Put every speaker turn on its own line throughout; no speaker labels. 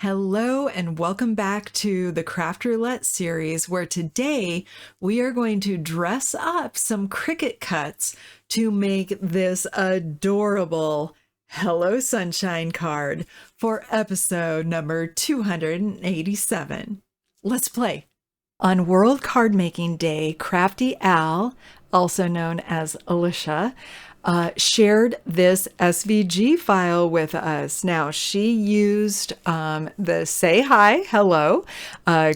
Hello and welcome back to the Craft Roulette series, where today we are going to dress up some Cricut cuts to make this adorable Hello Sunshine card for episode number 287. Let's play. On World Card Making Day, Crafty Al, also known as Alicia, shared this SVG file with us. Now, she used the Say Hi, Hello,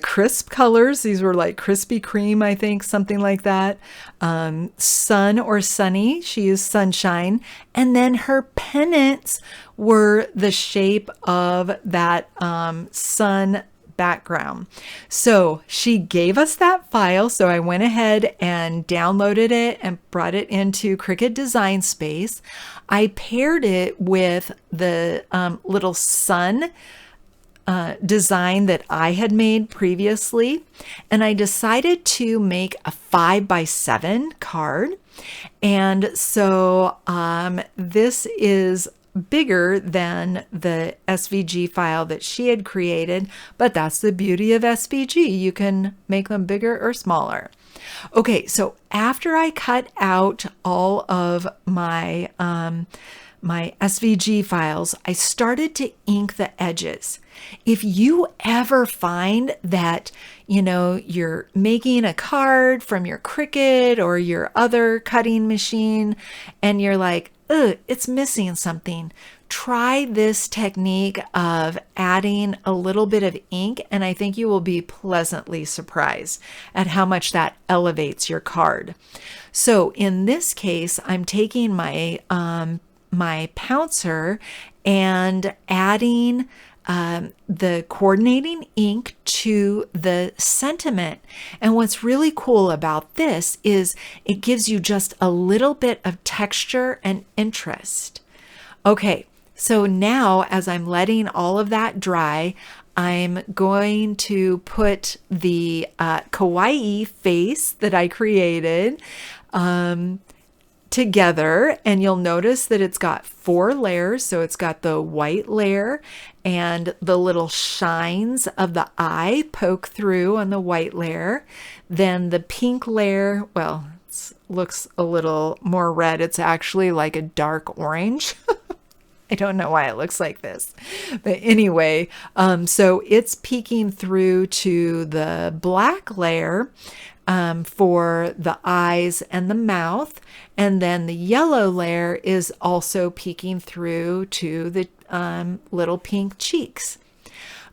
crisp colors. These were like Krispy Kreme, I think, something like that. Sun or Sunny, she used Sunshine. And then her pennants were the shape of that sun background. So she gave us that file. So I went ahead and downloaded it and brought it into Cricut Design Space. I paired it with the little sun design that I had made previously. And I decided to make a 5x7 card. And so this is bigger than the SVG file that she had created, but that's the beauty of SVG. You can make them bigger or smaller. Okay, so after I cut out all of my my SVG files, I started to ink the edges. If you ever find that, you're making a card from your Cricut or your other cutting machine and you're like, ugh, it's missing something, try this technique of adding a little bit of ink, and I think you will be pleasantly surprised at how much that elevates your card. So in this case, I'm taking my my Pouncer and adding the coordinating ink to the sentiment. And what's really cool about this is it gives you just a little bit of texture and interest. Okay, so now as I'm letting all of that dry, I'm going to put the Kawaii face that I created together, and you'll notice that it's got 4 layers. So it's got the white layer and the little shines of the eye poke through on the white layer. Then the pink layer, well, it looks a little more red. It's actually like a dark orange. I don't know why it looks like this, but anyway, so it's peeking through to the black layer for the eyes and the mouth, and then the yellow layer is also peeking through to the little pink cheeks.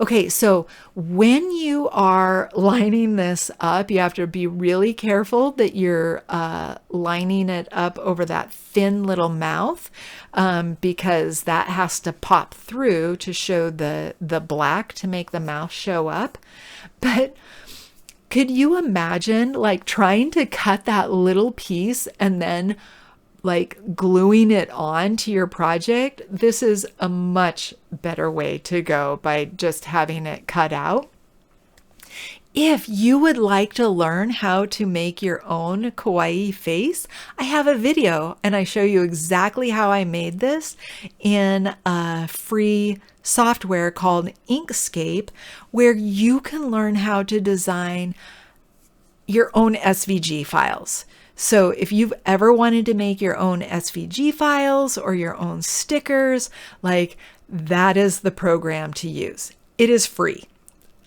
Okay, so when you are lining this up, you have to be really careful that you're lining it up over that thin little mouth, because that has to pop through to show the black to make the mouth show up. But could you imagine like trying to cut that little piece and then like gluing it on to your project? This is a much better way to go by just having it cut out. If you would like to learn how to make your own kawaii face, I have a video and I show you exactly how I made this in a free software called Inkscape, where you can learn how to design your own SVG files. So if you've ever wanted to make your own SVG files or your own stickers, like that is the program to use. It is free.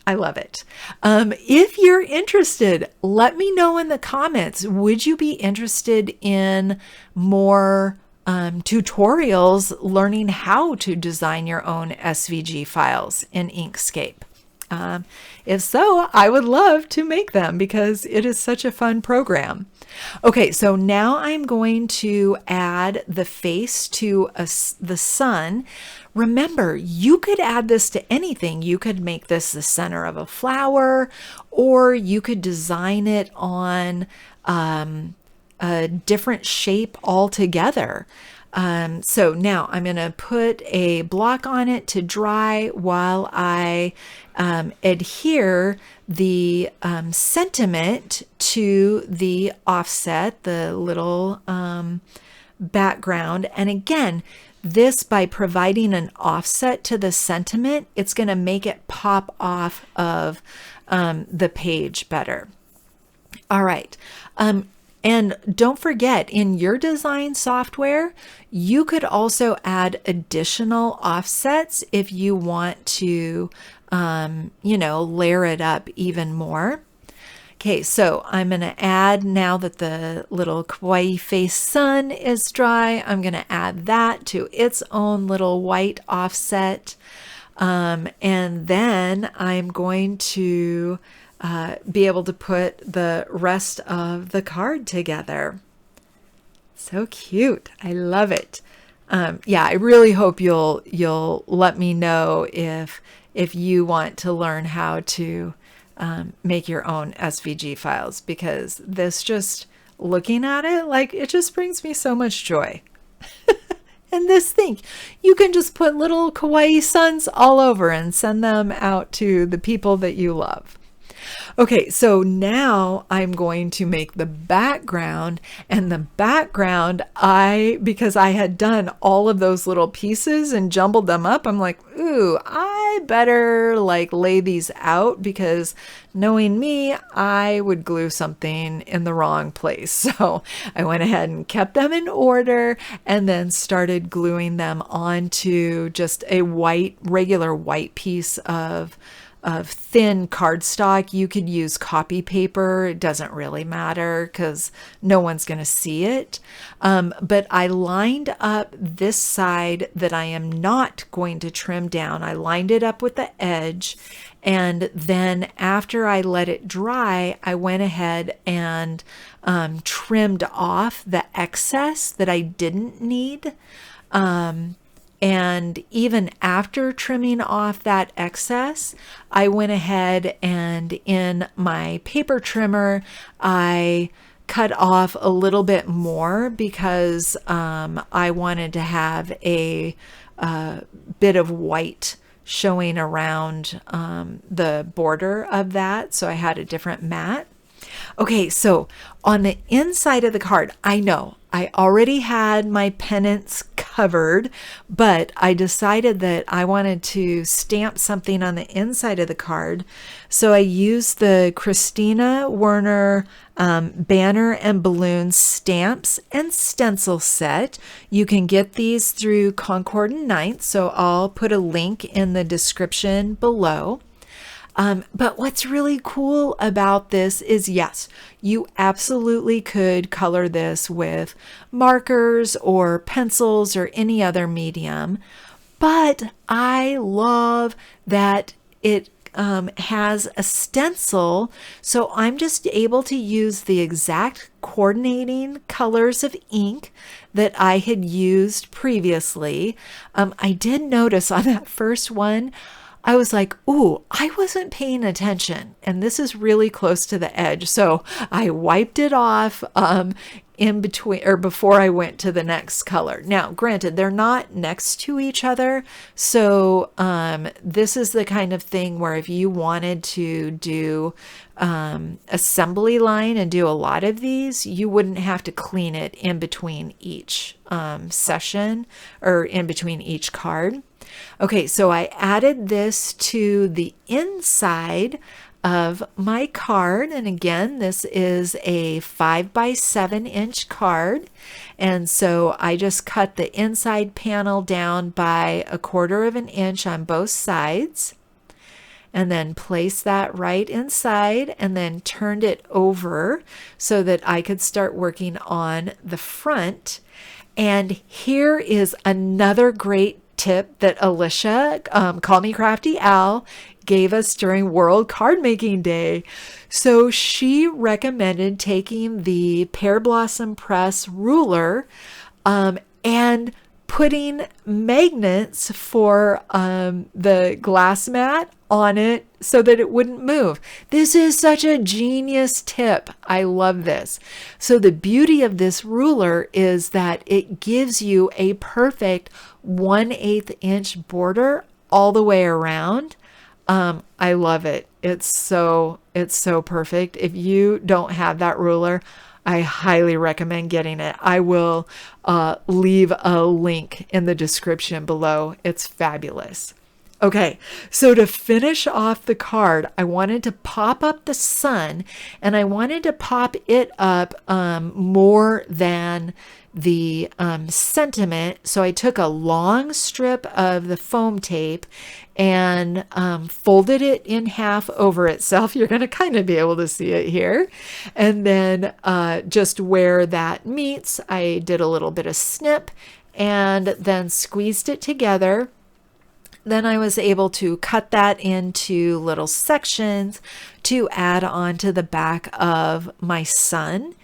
I love it. If you're interested, let me know in the comments. Would you be interested in more tutorials learning how to design your own SVG files in Inkscape? If so, I would love to make them because it is such a fun program. Okay, so now I'm going to add the face to the sun. Remember, you could add this to anything. You could make this the center of a flower, or you could design it on a different shape altogether. So now I'm going to put a block on it to dry while I adhere the sentiment to the offset, the little background. And again, This, by providing an offset to the sentiment, it's going to make it pop off of the page better. All right. And don't forget, in your design software, you could also add additional offsets if you want to, layer it up even more. Okay, so I'm going to add, now that the little kawaii face sun is dry, I'm going to add that to its own little white offset. And then I'm going to be able to put the rest of the card together. So cute. I love it. Yeah, I really hope you'll let me know if you want to learn how to make your own SVG files, because this, just looking at it, like, it just brings me so much joy. And this thing, you can just put little kawaii suns all over and send them out to the people that you love. Okay, so now I'm going to make the background, and the background, because I had done all of those little pieces and jumbled them up, I'm like, ooh, I better like lay these out, because knowing me, I would glue something in the wrong place. So I went ahead and kept them in order, and then started gluing them onto just a regular white piece of thin cardstock. You could use copy paper. It doesn't really matter because no one's going to see it. But I lined up this side that I am not going to trim down. I lined it up with the edge. And then after I let it dry, I went ahead and trimmed off the excess that I didn't need. And even after trimming off that excess, I went ahead and in my paper trimmer, I cut off a little bit more, because I wanted to have a bit of white showing around the border of that. So I had a different mat. Okay, so on the inside of the card, I know I already had my pennants covered, but I decided that I wanted to stamp something on the inside of the card. So I used the Christina Werner banner and balloon stamps and stencil set. You can get these through Concord and Ninth, so I'll put a link in the description below. But what's really cool about this is, yes, you absolutely could color this with markers or pencils or any other medium, but I love that it has a stencil, so I'm just able to use the exact coordinating colors of ink that I had used previously. I did notice on that first one, I was like, ooh, I wasn't paying attention, and this is really close to the edge. So I wiped it off in between, or before I went to the next color. Now, granted, they're not next to each other. So this is the kind of thing where if you wanted to do assembly line and do a lot of these, you wouldn't have to clean it in between each session or in between each card. Okay, so I added this to the inside of my card, and again, this is a 5x7-inch card, and so I just cut the inside panel down by 1/4 of an inch on both sides, and then place that right inside, and then turned it over so that I could start working on the front. And here is another great tip that Alicia, Call Me Crafty Al, gave us during World Card Making Day. So she recommended taking the Pearblossom Press ruler and putting magnets for the glass mat on it so that it wouldn't move. This is such a genius tip. I love this. So the beauty of this ruler is that it gives you a perfect 1/8 inch border all the way around. I love it. It's so perfect. If you don't have that ruler, I highly recommend getting it. I will leave a link in the description below. It's fabulous. Okay, so to finish off the card, I wanted to pop up the sun, and I wanted to pop it up more than the sentiment. So I took a long strip of the foam tape and folded it in half over itself. You're going to kind of be able to see it here. And then just where that meets, I did a little bit of snip and then squeezed it together. Then I was able to cut that into little sections to add on to the back of my sun.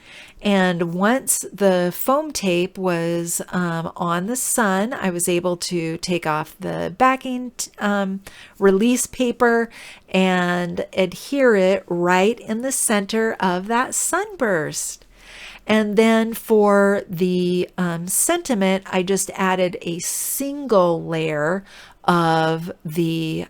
And once the foam tape was on the sun, I was able to take off the backing release paper and adhere it right in the center of that sunburst. And then for the sentiment, I just added a single layer of the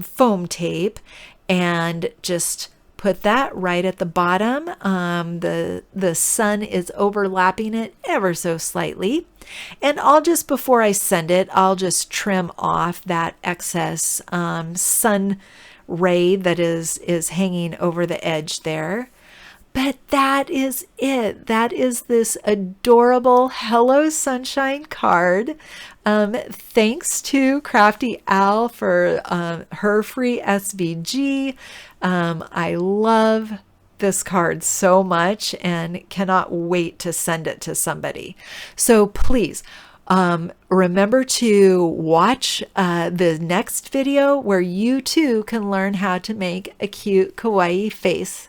foam tape and just put that right at the bottom. The sun is overlapping it ever so slightly. And I'll just, before I send it, I'll just trim off that excess sun ray that is hanging over the edge there. But that is it. That is this adorable Hello Sunshine card. Thanks to Crafty Al for her free SVG. I love this card so much and cannot wait to send it to somebody. So please remember to watch the next video where you too can learn how to make a cute kawaii face.